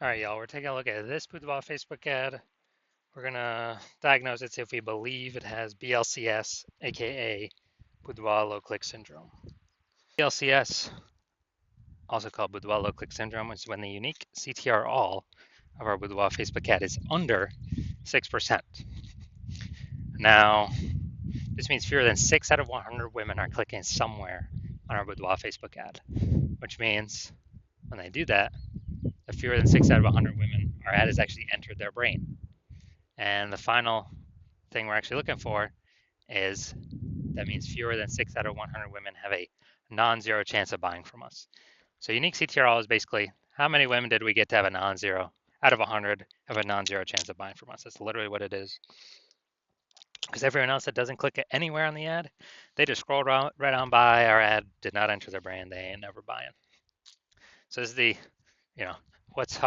All right, y'all, we're taking a look at this Boudoir Facebook ad. We're gonna diagnose it, see if we believe it has BLCS, aka Boudoir low click syndrome. BLCS, also called Boudoir low click syndrome, is when the unique CTR all of our Boudoir Facebook ad is under 6%. Now, this means fewer than 6 out of 100 women are clicking somewhere on our Boudoir Facebook ad, which means when they do that, if fewer than 6 out of 100 women, our ad has actually entered their brain. And the final thing we're actually looking for is that means fewer than 6 out of 100 women have a non-zero chance of buying from us. So unique CTRL is basically how many women did we get to have a non-zero out of 100 have a non-zero chance of buying from us. That's literally what it is. Because everyone else that doesn't click anywhere on the ad, they just scroll right on by. Our ad did not enter their brain. They ain't never buying. So this is the, you know, what's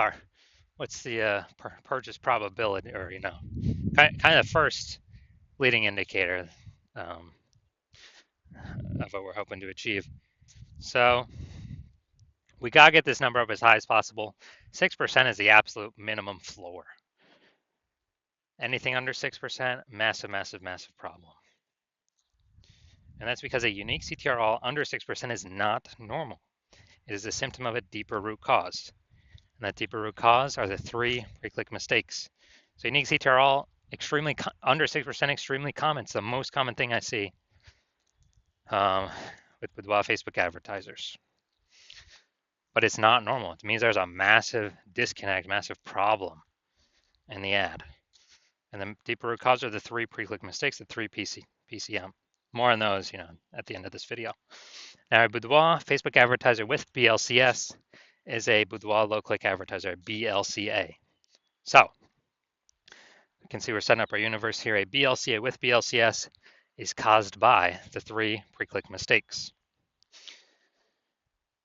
the purchase probability, or kind of first leading indicator um, of what we're hoping to achieve. So we got to get this number up as high as possible. 6% is the absolute minimum floor. Anything under 6%, massive, massive, massive problem. And that's because a unique CTRL under 6% is not normal. It is a symptom of a deeper root cause. And that deeper root cause are the 3 pre-click mistakes. So unique CTRL, extremely under 6%, extremely common. It's the most common thing I see with Boudoir Facebook advertisers. But it's not normal. It means there's a massive disconnect, massive problem in the ad. And the deeper root cause are the 3 pre-click mistakes, the 3 PCM. More on those, at the end of this video. Now, a Boudoir Facebook advertiser with BLCS is a Boudoir low-click advertiser, BLCA. So, you can see we're setting up our universe here. A BLCA with BLCS is caused by the 3 pre-click mistakes.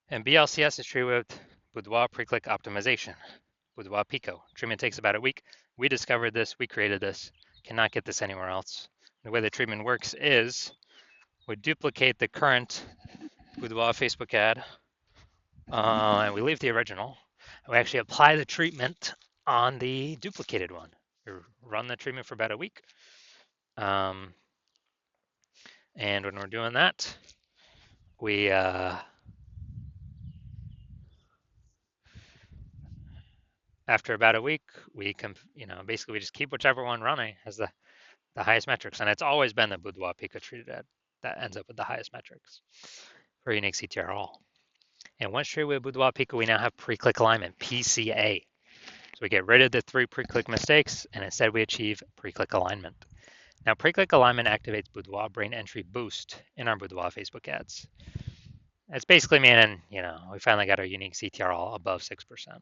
And BLCS is treated with Boudoir pre-click optimization, Boudoir Pico. Treatment takes about a week. We discovered this, we created this, cannot get this anywhere else. The way the treatment works is we duplicate the current Boudoir Facebook ad, and we leave the original. And we actually apply the treatment on the duplicated one. We run the treatment for about a week. And when we're doing that, we after about a week, we basically we just keep whichever one running as the highest metrics, and it's always been the Boudoir Pico treated ad that ends up with the highest metrics for unique CTR all. And once treated with Boudoir Pico, we now have pre-click alignment, PCA. So we get rid of the 3 pre-click mistakes, and instead we achieve pre-click alignment. Now, pre-click alignment activates Boudoir brain entry boost in our Boudoir Facebook ads. It's basically meaning, we finally got our unique CTR all above 6%.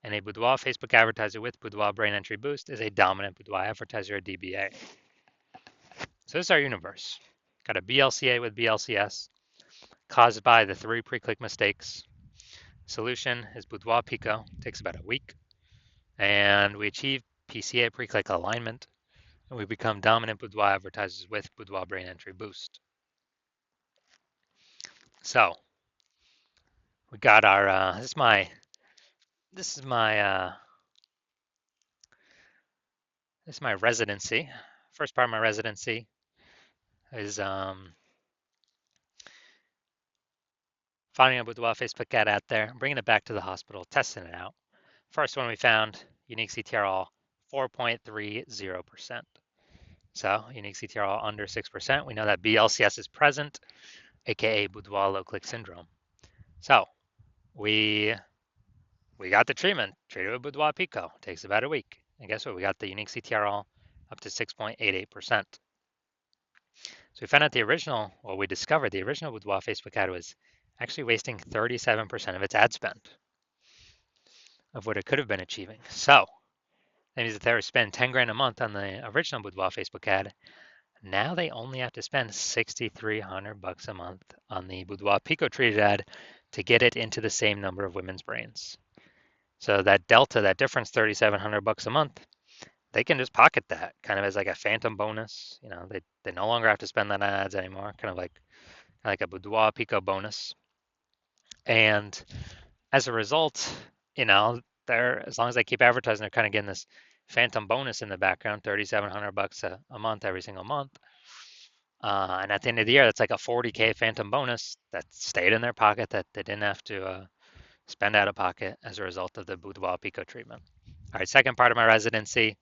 And a Boudoir Facebook advertiser with Boudoir brain entry boost is a dominant Boudoir advertiser, a DBA. So this is our universe. Got a BLCA with BLCS, caused by the 3 pre-click mistakes. Solution is Boudoir Pico, takes about a week. And we achieve PCA pre-click alignment, and we become dominant Boudoir advertisers with Boudoir brain entry boost. So we got our, this is my residency. First part of my residency is finding a Boudoir Facebook ad out there, bringing it back to the hospital, testing it out. First one we found, unique CTR all 4.30%. So unique CTR all under 6%. We know that BLCS is present, aka Boudoir low click syndrome. So we got the treatment, treated with Boudoir Pico. Takes about a week. And guess what? We got the unique CTR all up to 6.88%. So we found out we discovered the original Boudoir Facebook ad was actually wasting 37% of its ad spend of what it could have been achieving. So that means that they were spending 10 grand a month on the original Boudoir Facebook ad. Now they only have to spend $6,300 a month on the Boudoir Pico treated ad to get it into the same number of women's brains. So that delta, that difference, $3,700 a month, they can just pocket that kind of as like a phantom bonus. They no longer have to spend that on ads anymore, kind of like a Boudoir Pico bonus. And as a result, they're, as long as they keep advertising, they're kind of getting this phantom bonus in the background, $3,700 a month every single month. And at the end of the year, that's like a 40K phantom bonus that stayed in their pocket that they didn't have to spend out of pocket as a result of the Boudoir Pico treatment. All right, second part of my residency,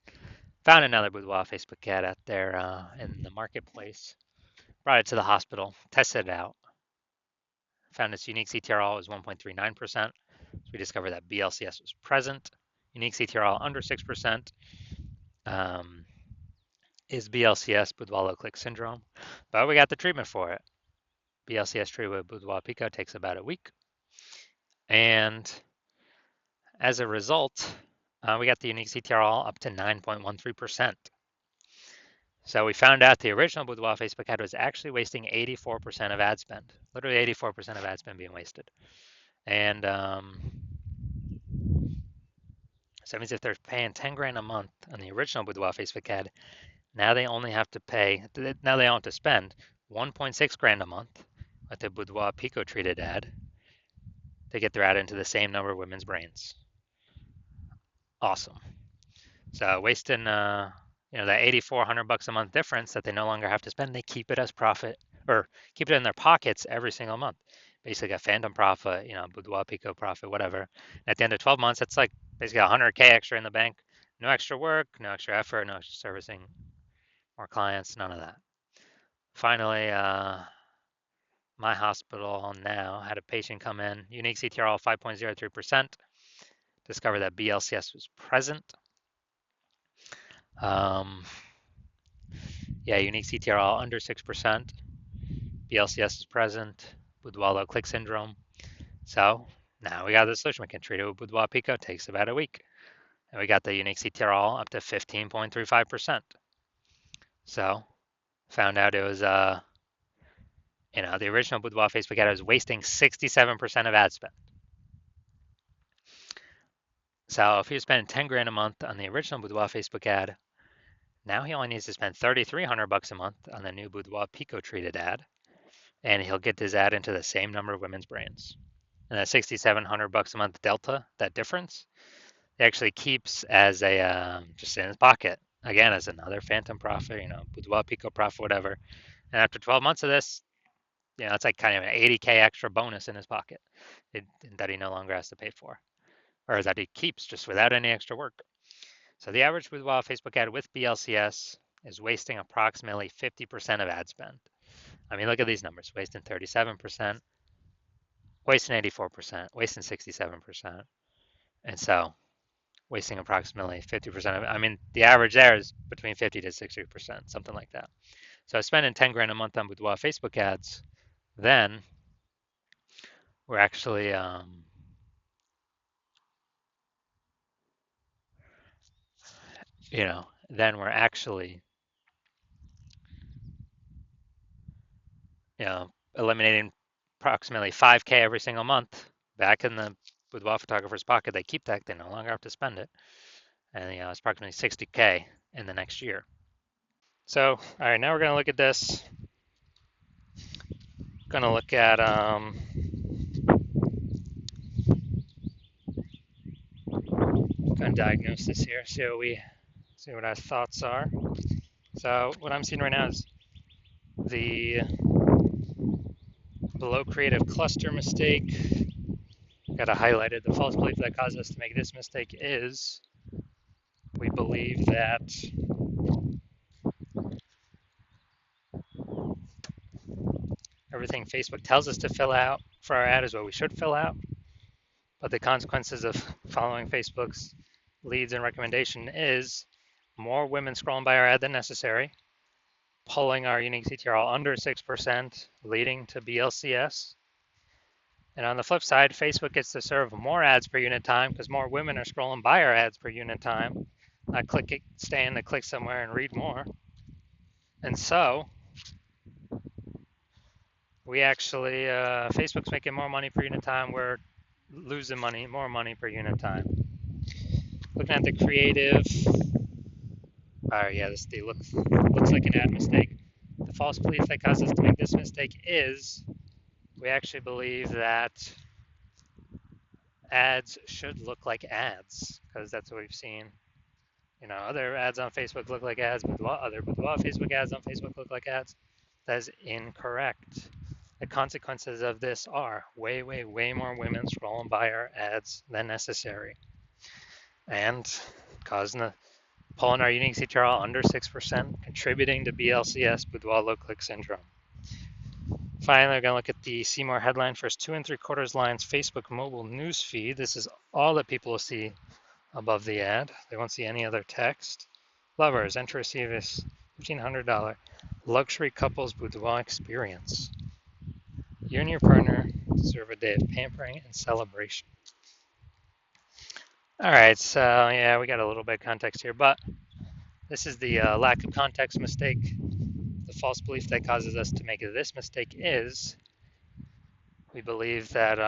found another Boudoir Facebook ad out there in the marketplace, brought it to the hospital, tested it out, found its unique CTRL was 1.39%. So we discovered that BLCS was present. Unique CTRL under 6% is BLCS, Boudoir low click syndrome, but we got the treatment for it. BLCS treatment with Boudoir Pico takes about a week. And as a result, we got the unique CTRL up to 9.13%. So we found out the original Boudoir Facebook ad was actually wasting 84% of ad spend, literally 84% of ad spend being wasted. And so that means if they're paying 10 grand a month on the original Boudoir Facebook ad, now they only have to pay, now they don't have to spend 1.6 grand a month with the Boudoir Pico treated ad to get their ad into the same number of women's brains. Awesome. So wasting, that $8,400 a month difference that they no longer have to spend, they keep it as profit or keep it in their pockets every single month. Basically a phantom profit, Boudoir Pico profit, whatever. And at the end of 12 months, it's like basically 100K extra in the bank. No extra work, no extra effort, no extra servicing more clients, none of that. Finally, my hospital now had a patient come in, unique CTRL 5.03%, discovered that BLCS was present. Unique CTRL under 6%, BLCS is present, Boudoir low click syndrome. So now we got the solution. We can treat it with Boudoir Pico. It takes about a week. And we got the unique CTRL up to 15.35%. So found out it was, the original Boudoir Facebook ad was wasting 67% of ad spend. So if he was spending 10 grand a month on the original Boudoir Facebook ad, now he only needs to spend $3,300 a month on the new Boudoir Pico treated ad, and he'll get his ad into the same number of women's brains. And that $6,700 a month delta, that difference, he actually keeps as a just in his pocket. Again, as another phantom profit, Boudoir Pico profit, whatever. And after 12 months of this, it's like kind of an 80K extra bonus in his pocket that he no longer has to pay for, or that he keeps just without any extra work. So the average Boudoir Facebook ad with BLCS is wasting approximately 50% of ad spend. I mean, look at these numbers, wasting 37%, wasting 84%, wasting 67%. And so wasting approximately 50% of it. I mean, the average there is between 50 to 60%, something like that. So spending 10 grand a month on Boudoir Facebook ads, then we're actually, then we're actually, eliminating approximately 5K every single month back in the Boudoir photographer's pocket. They keep that, they no longer have to spend it. And it's approximately 60K in the next year. So, all right, now we're going to look at this. Going to look at going to diagnose this here, see what our thoughts are. So what I'm seeing right now is the below creative cluster mistake. Got it highlighted. The false belief that caused us to make this mistake is we believe that everything Facebook tells us to fill out for our ad is what we should fill out. But the consequences of following Facebook's leads and recommendation is more women scrolling by our ad than necessary, pulling our unique CTRL under 6%, leading to BLCS. And on the flip side, Facebook gets to serve more ads per unit time because more women are scrolling by our ads per unit time, not staying to click somewhere and read more. And so we actually, Facebook's making more money per unit time. We're losing more money per unit time. Looking at the creative, this looks like an ad mistake. The false belief that caused us to make this mistake is we actually believe that ads should look like ads because that's what we've seen. You know, other ads on Facebook look like ads, but other boudoir Facebook ads on Facebook look like ads. That is incorrect. The consequences of this are way, way, way more women scrolling by our ads than necessary, and causing the pulling our unique CTRL under 6%, contributing to BLCS, boudoir low click syndrome. Finally, we're going to look at the see more headline. First 2 3/4 lines Facebook mobile news feed. This is all that people will see above the ad. They won't see any other text. Lovers, enter receive this $1,500 luxury couples boudoir experience. You and your partner deserve a day of pampering and celebration. All right, so yeah, we got a little bit of context here, but this is the lack of context mistake. The false belief that causes us to make this mistake is we believe that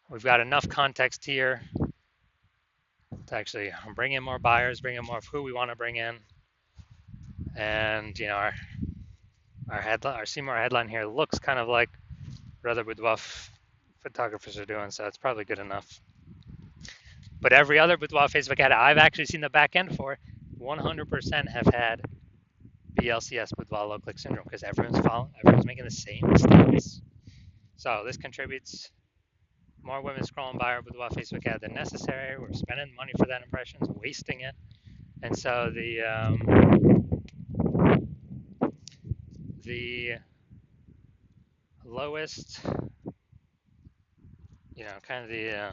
we've got enough context here to actually bring in more buyers, bring in more of who we want to bring in, and you know our headline, our Seymour headline here looks kind of like what other boudoir photographers are doing, so it's probably good enough. But every other boudoir Facebook ad I've actually seen the back end for, 100% have had BLCS boudoir low click syndrome because everyone's making the same mistakes. So this contributes more women scrolling by our boudoir Facebook ad than necessary. We're spending money for that impressions, wasting it, and so the lowest, you know, kind of the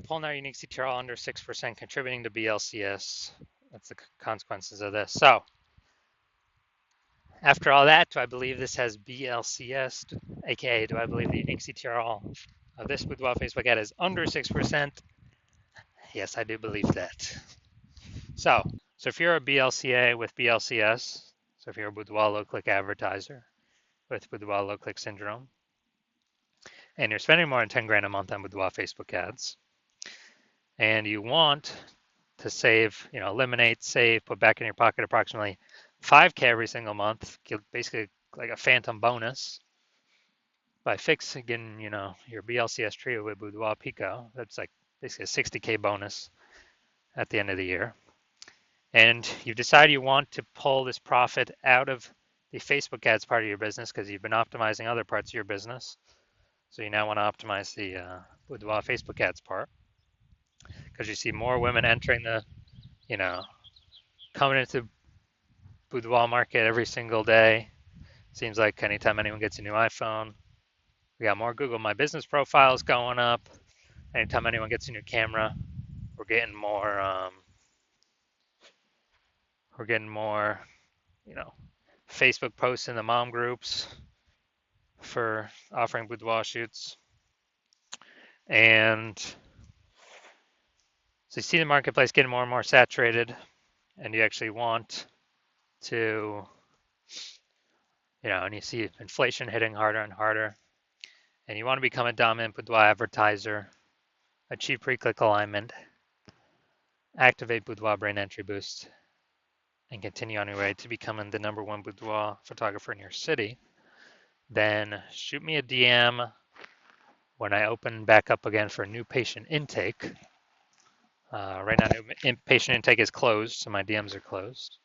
pulling our unique CTRL under 6%, contributing to BLCS. That's the consequences of this. So after all that, do I believe this has BLCS, aka do I believe the unique CTRL of this boudoir Facebook ad is under 6%? Yes, I do believe that. So if you're a BLCA with BLCS, so if you're a boudoir low click advertiser with boudoir low click syndrome, and you're spending more than 10 grand a month on boudoir Facebook ads, and you want to save, you know, eliminate, save, put back in your pocket approximately 5K every single month, basically like a phantom bonus by fixing, you know, your BLCS trio with Boudoir Pico. That's like basically a 60K bonus at the end of the year. And you decide you want to pull this profit out of the Facebook ads part of your business because you've been optimizing other parts of your business. So you now want to optimize the Boudoir Facebook ads part because you see more women entering the, you know, coming into boudoir market every single day. Seems like anytime anyone gets a new iPhone, we got more Google My Business profiles going up. Anytime anyone gets a new camera, we're getting more. You know, Facebook posts in the mom groups for offering boudoir shoots, and so you see the marketplace getting more and more saturated, and you actually want to, you know, and you see inflation hitting harder and harder, and you want to become a dominant boudoir advertiser, achieve pre-click alignment, activate boudoir brand entry boost, and continue on your way to becoming the #1 boudoir photographer in your city, then shoot me a DM when I open back up again for new patient intake. Right now, patient intake is closed, so my DMs are closed.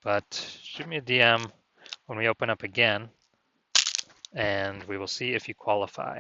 But shoot me a DM when we open up again, and we will see if you qualify.